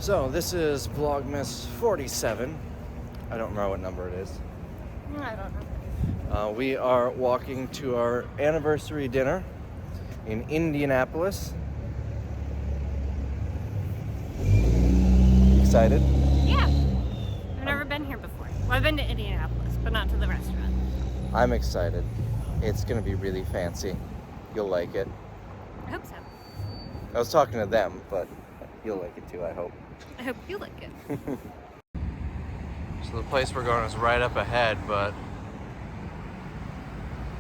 So this is Vlogmas 47. I don't remember what number it is. I don't know. We are walking to our anniversary dinner in Indianapolis. Excited? Yeah. I've never been here before. Well, I've been to Indianapolis, but not to the restaurant. I'm excited. It's gonna be really fancy. You'll like it. I hope so. I was talking to them, but you'll like it too, I hope. I hope you like it. So the place we're going is right up ahead, but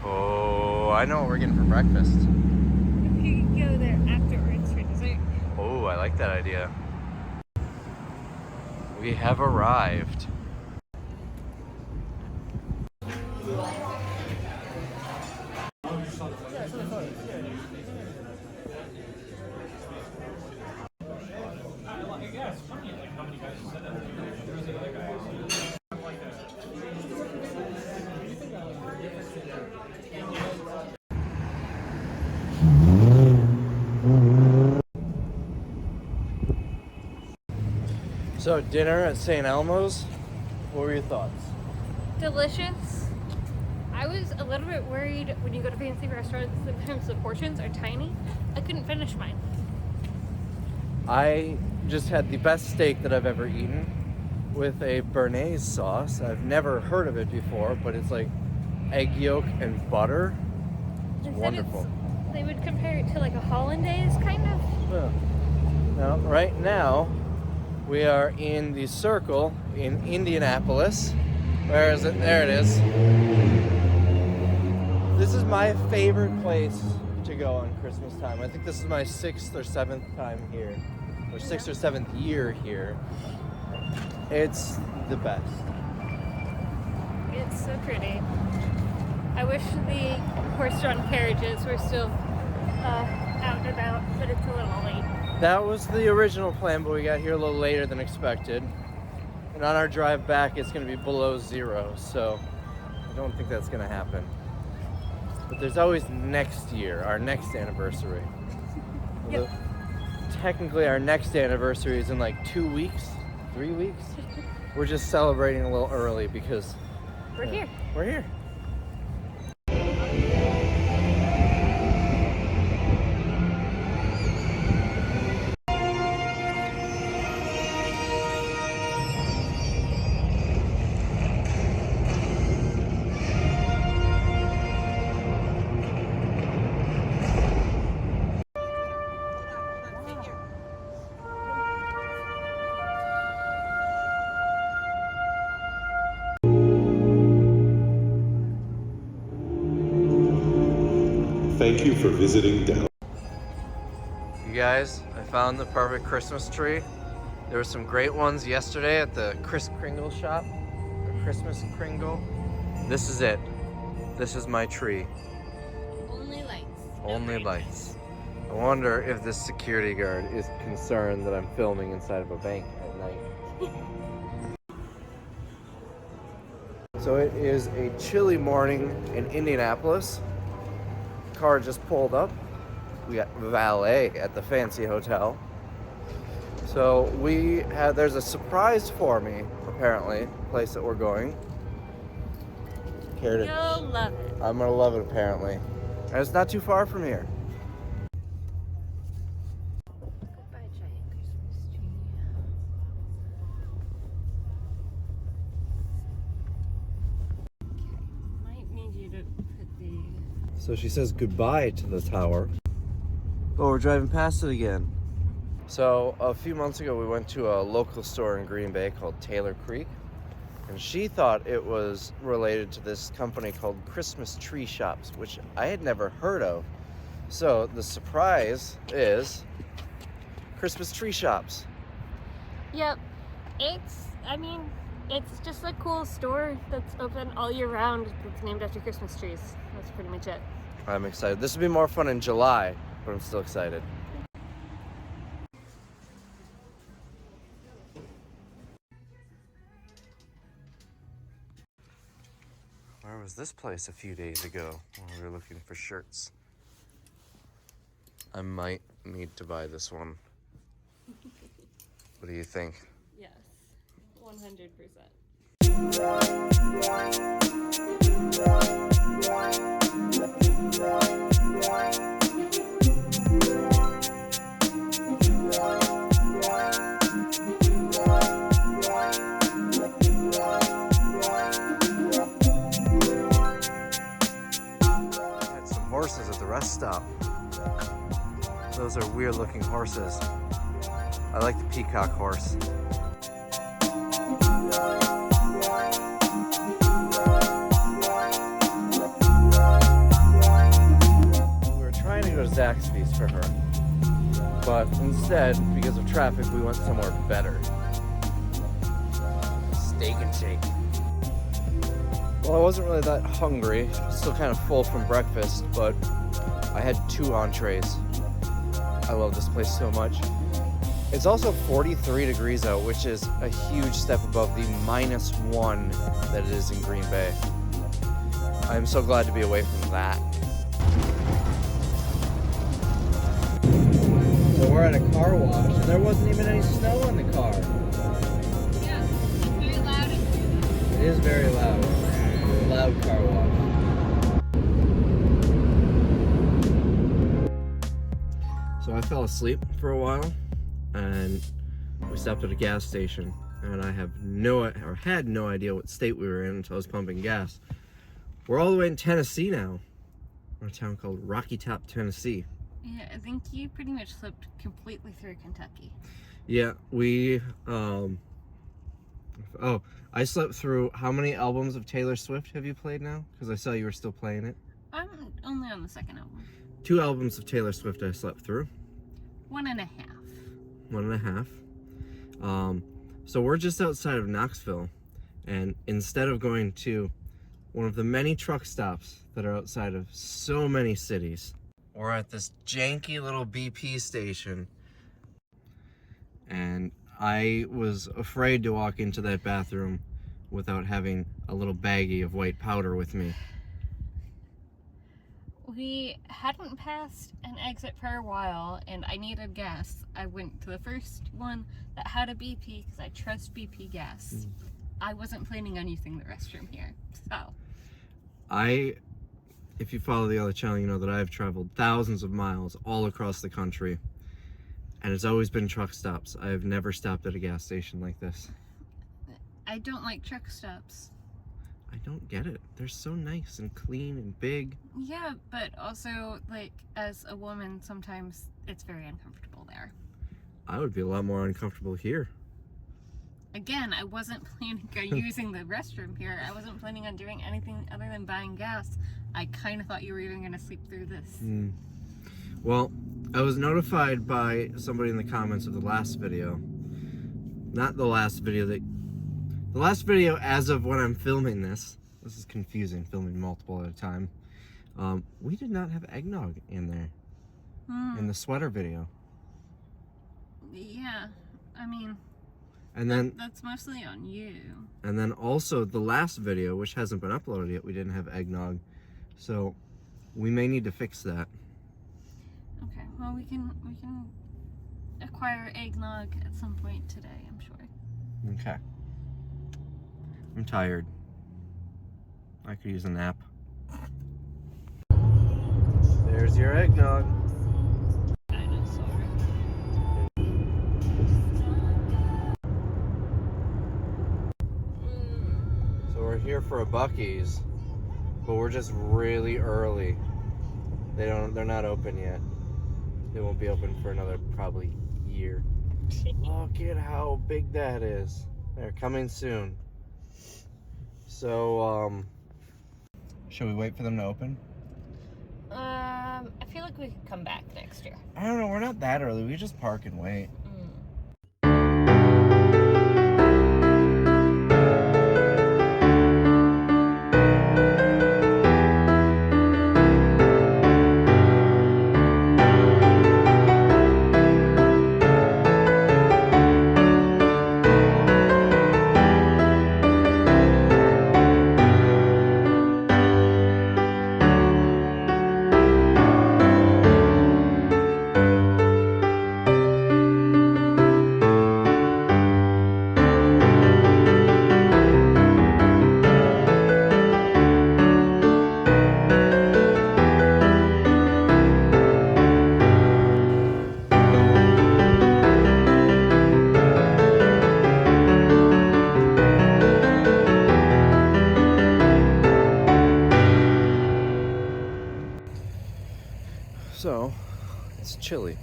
oh, I know what we're getting for breakfast. You can go there afterwards for dessert. Oh, I like that idea. We have arrived. So dinner at St. Elmo's, what were your thoughts? Delicious. I was a little bit worried when you go to fancy restaurants, sometimes the portions are tiny. I couldn't finish mine. I just had the best steak that I've ever eaten with a béarnaise sauce. I've never heard of it before, but it's like egg yolk and butter. It's wonderful. They would compare it to like a hollandaise, kind of. Yeah. Now, right now, we are in the Circle in Indianapolis. Where is it? There it is. This is my favorite place to go on Christmas time. I think this is my 6th or 7th time here, or 6th or 7th year here. It's the best. It's so pretty. I wish the horse-drawn carriages were still out and about, but it's a little late. That was the original plan, but we got here a little later than expected. And on our drive back, it's going to be below 0, so I don't think that's going to happen. But there's always next year, our next anniversary. Yep. Technically, our next anniversary is in like 2 weeks, 3 weeks. We're just celebrating a little early because We're here. We're here. Thank you for visiting Dallas. You guys, I found the perfect Christmas tree. There were some great ones yesterday at the Kris Kringle shop. The Christmas Kringle. This is it. This is my tree. Only lights. Only lights. I wonder if this security guard is concerned that I'm filming inside of a bank at night. So it is a chilly morning in Indianapolis. Car just pulled up. We got valet at the fancy hotel. So there's a surprise for me, apparently, place that we're going. You'll love it. I'm gonna love it, apparently. And it's not too far from here. Goodbye, giant Christmas tree. Might need you to put the... So she says goodbye to the tower. Oh, we're driving past it again. So a few months ago, we went to a local store in Green Bay called Taylor Creek. And she thought it was related to this company called Christmas Tree Shops, which I had never heard of. So the surprise is Christmas Tree Shops. Yep. It's just a cool store that's open all year round that's named after Christmas trees. That's pretty much it. I'm excited. This will be more fun in July, but I'm still excited. Where was this place a few days ago when we were looking for shirts? I might need to buy this one. What do you think? Yes, 100%. Had some horses at the rest stop. Those are weird looking horses. I like the peacock horse. We were trying to go to Zaxby's for her, but instead, because of traffic, we went somewhere better. Steak and Shake. Well, I wasn't really that hungry, still kind of full from breakfast, but I had 2 entrees. I love this place so much. It's also 43 degrees out, which is a huge step above the -1 that it is in Green Bay. I'm so glad to be away from that. So we're at a car wash, and there wasn't even any snow on the car. Yeah, it's very loud in here. It is very loud. Loud car wash. So I fell asleep for a while, and we stopped at a gas station, and I had no idea what state we were in until I was pumping gas. We're all the way in Tennessee now. We're in a town called Rocky Top, Tennessee. Yeah, I think you pretty much slipped completely through Kentucky. Yeah, we, oh, I slept through, how many albums of Taylor Swift have you played now? Because I saw you were still playing it. I'm only on the second album. 2 albums of Taylor Swift I slept through. 1.5. 1.5. So we're just outside of Knoxville, and instead of going to one of the many truck stops that are outside of so many cities, we're at this janky little BP station, and I was afraid to walk into that bathroom without having a little baggie of white powder with me. We hadn't passed an exit for a while, and I needed gas. I went to the first one that had a BP because I trust BP gas. I wasn't planning on using the restroom here, so. If you follow the other channel, you know that I've traveled thousands of miles all across the country, and it's always been truck stops. I have never stopped at a gas station like this. I don't like truck stops. I don't get it. They're so nice and clean and big. Yeah, but also, like, as a woman, sometimes it's very uncomfortable there. I would be a lot more uncomfortable here. Again, I wasn't planning on using the restroom here. I wasn't planning on doing anything other than buying gas. I kind of thought you were even going to sleep through this. Well, I was notified by somebody in the comments of the last video. Not the last video the last video as of when I'm filming this. This is confusing, filming multiple at a time. We did not have eggnog in there. In the sweater video. Yeah, I mean, and then that's mostly on you. And then also the last video, which hasn't been uploaded yet, we didn't have eggnog. So we may need to fix that. Okay, well we can acquire eggnog at some point today, I'm sure. Okay. I'm tired. I could use a nap. There's your eggnog. Dinosaur. So we're here for a Bucky's, but we're just really early. They're not open yet. They won't be open for another probably year. Look at how big that is. They're coming soon. So, should we wait for them to open? I feel like we could come back next year. I don't know, we're not that early. We just park and wait.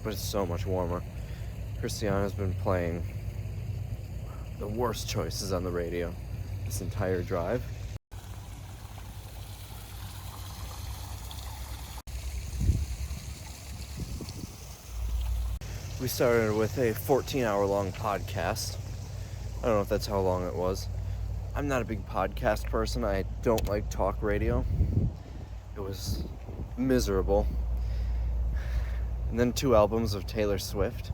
but it's so much warmer. Christiana's been playing the worst choices on the radio this entire drive. We started with a 14-hour-long podcast. I don't know if that's how long it was. I'm not a big podcast person. I don't like talk radio. It was miserable. And then 2 albums of Taylor Swift.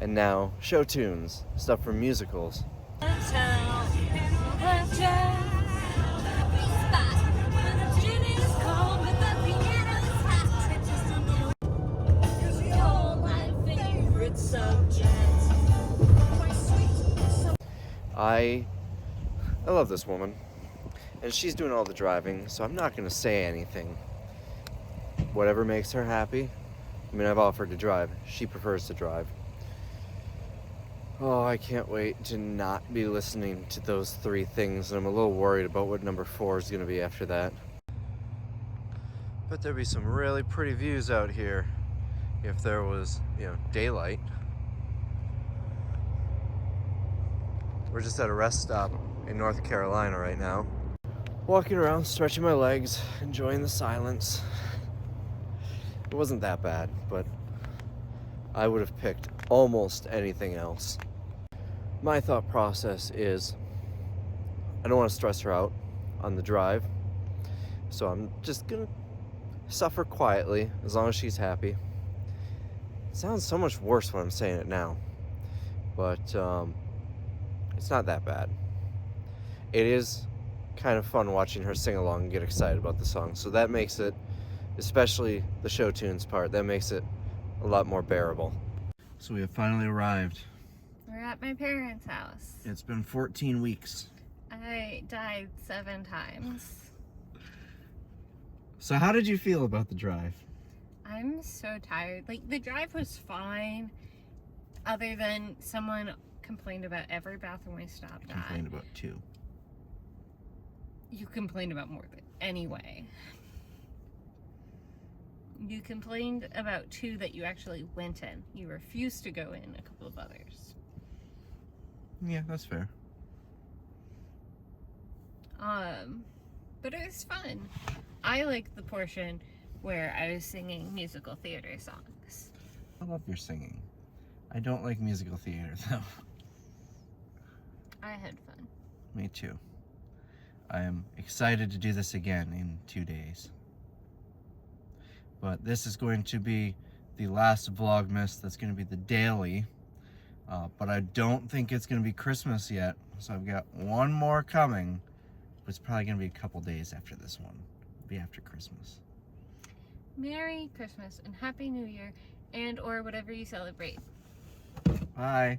And now show tunes, stuff from musicals. I love this woman, and she's doing all the driving, so I'm not gonna say anything. Whatever makes her happy. I mean, I've offered to drive. She prefers to drive. Oh, I can't wait to not be listening to those 3 things, and I'm a little worried about what number 4 is gonna be after that. But there'd be some really pretty views out here if there was, daylight. We're just at a rest stop in North Carolina right now. Walking around, stretching my legs, enjoying the silence. It wasn't that bad, but I would have picked almost anything else. My thought process is I don't want to stress her out on the drive, so I'm just gonna suffer quietly as long as she's happy. It sounds so much worse when I'm saying it now, but it's not that bad. It is kind of fun watching her sing along and get excited about the song. So that makes it, especially the show tunes part, that makes it a lot more bearable. So we have finally arrived. We're at my parents' house. It's been 14 weeks. I died 7 times. So how did you feel about the drive? I'm so tired. Like, the drive was fine, other than someone complained about every bathroom we stopped at. Complained about 2. You complained about more than anyway. You complained about 2 that you actually went in. You refused to go in a couple of others. Yeah, that's fair. But it was fun. I liked the portion where I was singing musical theater songs. I love your singing. I don't like musical theater though. I had fun. Me too. I am excited to do this again in 2 days. But this is going to be the last Vlogmas. That's going to be the daily. But I don't think it's going to be Christmas yet. So I've got one more coming. But it's probably going to be a couple days after this one. It'll be after Christmas. Merry Christmas and Happy New Year, and or whatever you celebrate. Bye.